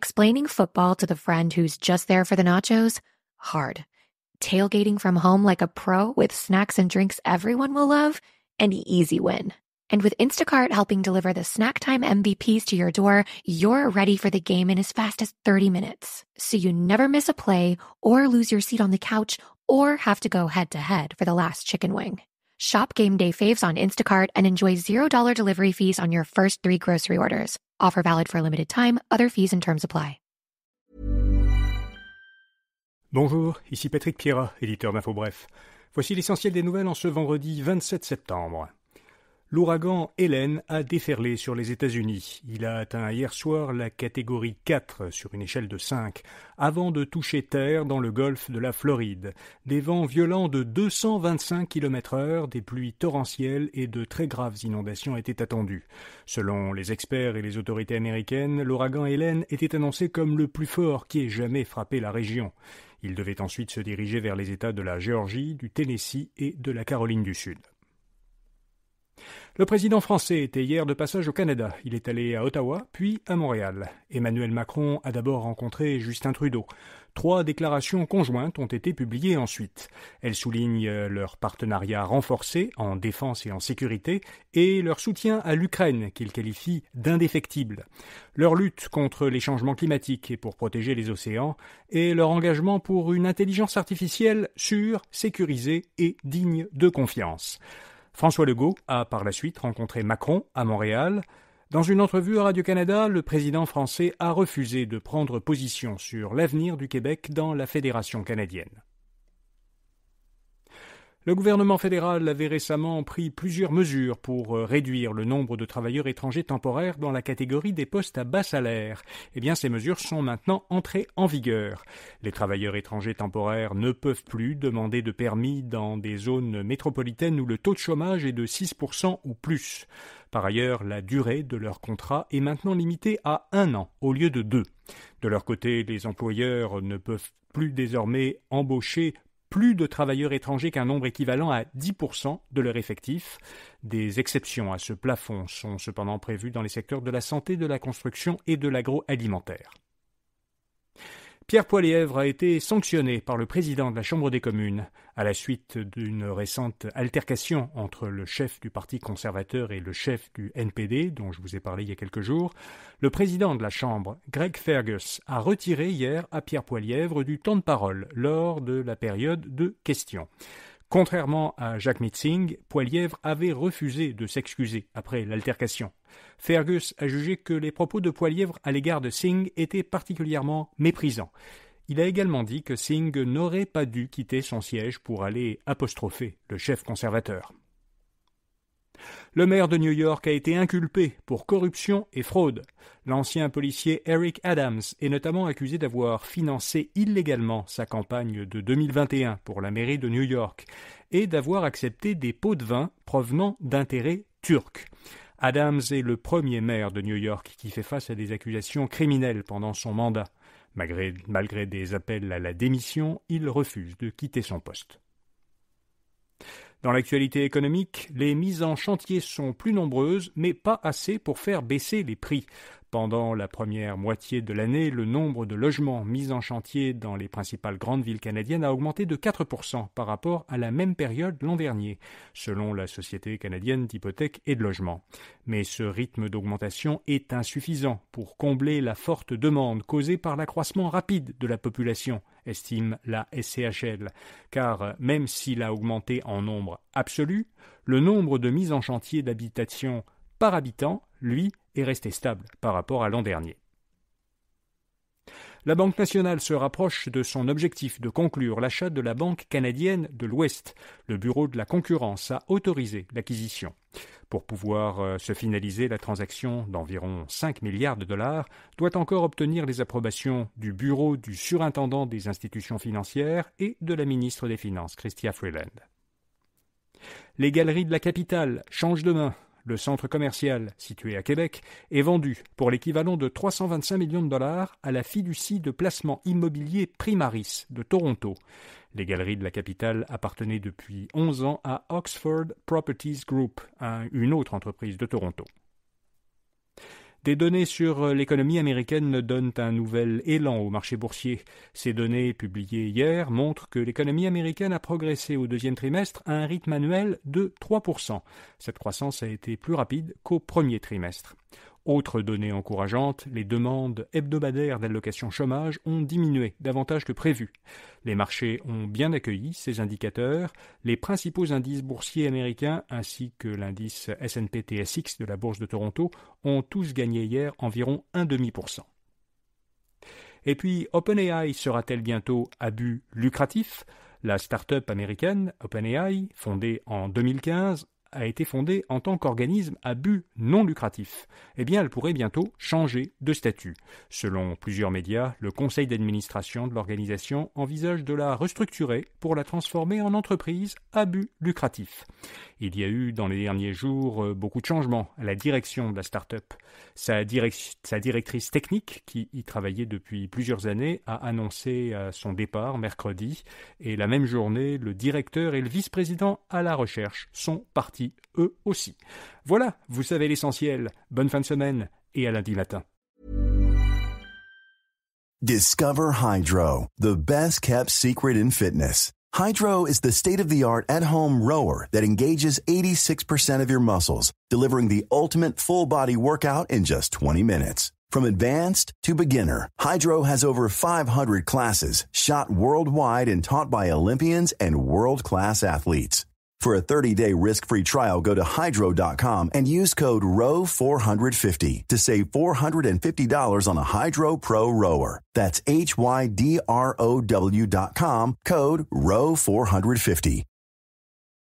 Explaining football to the friend who's just there for the nachos? Hard. Tailgating from home like a pro with snacks and drinks everyone will love? An easy win. And with Instacart helping deliver the snack time MVPs to your door, you're ready for the game in as fast as 30 minutes. So you never miss a play or lose your seat on the couch or have to go head-to-head for the last chicken wing. Shop Game Day Faves on Instacart and enjoy $0 delivery fees on your first 3 grocery orders. Offer valid for a limited time. Other fees and terms apply. Bonjour, ici Patrick Pierrat, éditeur d'Info Bref. Voici l'essentiel des nouvelles en ce vendredi 27 septembre. L'ouragan Hélène a déferlé sur les États-Unis. Il a atteint hier soir la catégorie 4 sur une échelle de 5, avant de toucher terre dans le golfe de la Floride. Des vents violents de 225 km/h, des pluies torrentielles et de très graves inondations étaient attendues. Selon les experts et les autorités américaines, l'ouragan Hélène était annoncé comme le plus fort qui ait jamais frappé la région. Il devait ensuite se diriger vers les États de la Géorgie, du Tennessee et de la Caroline du Sud. Le président français était hier de passage au Canada. Il est allé à Ottawa, puis à Montréal. Emmanuel Macron a d'abord rencontré Justin Trudeau. 3 déclarations conjointes ont été publiées ensuite. Elles soulignent leur partenariat renforcé en défense et en sécurité et leur soutien à l'Ukraine, qu'ils qualifient d'indéfectible. Leur lutte contre les changements climatiques et pour protéger les océans et leur engagement pour une intelligence artificielle sûre, sécurisée et digne de confiance. François Legault a par la suite rencontré Macron à Montréal. Dans une entrevue à Radio-Canada, le président français a refusé de prendre position sur l'avenir du Québec dans la Fédération canadienne. Le gouvernement fédéral avait récemment pris plusieurs mesures pour réduire le nombre de travailleurs étrangers temporaires dans la catégorie des postes à bas salaire. Eh bien, ces mesures sont maintenant entrées en vigueur. Les travailleurs étrangers temporaires ne peuvent plus demander de permis dans des zones métropolitaines où le taux de chômage est de 6% ou plus. Par ailleurs, la durée de leur contrat est maintenant limitée à 1 an au lieu de 2. De leur côté, les employeurs ne peuvent plus désormais embaucher plus de travailleurs étrangers qu'un nombre équivalent à 10% de leur effectif. Des exceptions à ce plafond sont cependant prévues dans les secteurs de la santé, de la construction et de l'agroalimentaire. Pierre Poilievre a été sanctionné par le président de la Chambre des communes à la suite d'une récente altercation entre le chef du Parti conservateur et le chef du NPD, dont je vous ai parlé il y a quelques jours. Le président de la Chambre, Greg Fergus, a retiré hier à Pierre Poilievre du temps de parole lors de la période de questions. Contrairement à Jacques Meeting, Poilievre avait refusé de s'excuser après l'altercation. Fergus a jugé que les propos de Poilievre à l'égard de Singh étaient particulièrement méprisants. Il a également dit que Singh n'aurait pas dû quitter son siège pour aller apostropher le chef conservateur. Le maire de New York a été inculpé pour corruption et fraude. L'ancien policier Eric Adams est notamment accusé d'avoir financé illégalement sa campagne de 2021 pour la mairie de New York et d'avoir accepté des pots de vin provenant d'intérêts turcs. Adams est le premier maire de New York qui fait face à des accusations criminelles pendant son mandat. Malgré des appels à la démission, il refuse de quitter son poste. Dans l'actualité économique, les mises en chantier sont plus nombreuses, mais pas assez pour faire baisser les prix. Pendant la première moitié de l'année, le nombre de logements mis en chantier dans les principales grandes villes canadiennes a augmenté de 4% par rapport à la même période l'an dernier, selon la Société canadienne d'hypothèques et de logement. Mais ce rythme d'augmentation est insuffisant pour combler la forte demande causée par l'accroissement rapide de la population, estime la SCHL, car même s'il a augmenté en nombre absolu, le nombre de mises en chantier d'habitation par habitant, lui, est resté stable par rapport à l'an dernier. La Banque nationale se rapproche de son objectif de conclure l'achat de la Banque canadienne de l'Ouest. Le Bureau de la concurrence a autorisé l'acquisition. Pour pouvoir se finaliser, la transaction d'environ 5 milliards de dollars doit encore obtenir les approbations du Bureau du surintendant des institutions financières et de la ministre des Finances, Chrystia Freeland. Les galeries de la capitale changent de main. Le centre commercial, situé à Québec, est vendu pour l'équivalent de 325 millions de dollars à la fiducie de placement immobilier Primaris de Toronto. Les galeries de la capitale appartenaient depuis 11 ans à Oxford Properties Group, une autre entreprise de Toronto. Des données sur l'économie américaine donnent un nouvel élan au marché boursier. Ces données, publiées hier, montrent que l'économie américaine a progressé au deuxième trimestre à un rythme annuel de 3%. Cette croissance a été plus rapide qu'au premier trimestre. Autre donnée encourageante, les demandes hebdomadaires d'allocation chômage ont diminué davantage que prévu. Les marchés ont bien accueilli ces indicateurs. Les principaux indices boursiers américains ainsi que l'indice S&P TSX de la Bourse de Toronto ont tous gagné hier environ 0,5%. Et puis, OpenAI sera-t-elle bientôt à but lucratif ? La start-up américaine OpenAI, fondée en 2015, a été fondée en tant qu'organisme à but non lucratif. Eh bien, elle pourrait bientôt changer de statut. Selon plusieurs médias, le conseil d'administration de l'organisation envisage de la restructurer pour la transformer en entreprise à but lucratif. Il y a eu dans les derniers jours beaucoup de changements à la direction de la start-up. Sa directrice technique, qui y travaillait depuis plusieurs années, a annoncé son départ mercredi. Et la même journée, le directeur et le vice-président à la recherche sont partis eux aussi. Voilà, vous savez l'essentiel. Bonne fin de semaine et à lundi matin. Discover Hydro, the best kept secret in fitness. Hydro is the state-of-the-art at-home rower that engages 86% of your muscles, delivering the ultimate full-body workout in just 20 minutes. From advanced to beginner, Hydro has over 500 classes shot worldwide and taught by Olympians and world-class athletes. For a 30-day risk-free trial, go to Hydro.com and use code ROW450 to save $450 on a Hydro Pro rower. That's HYDROW.com, code ROW450.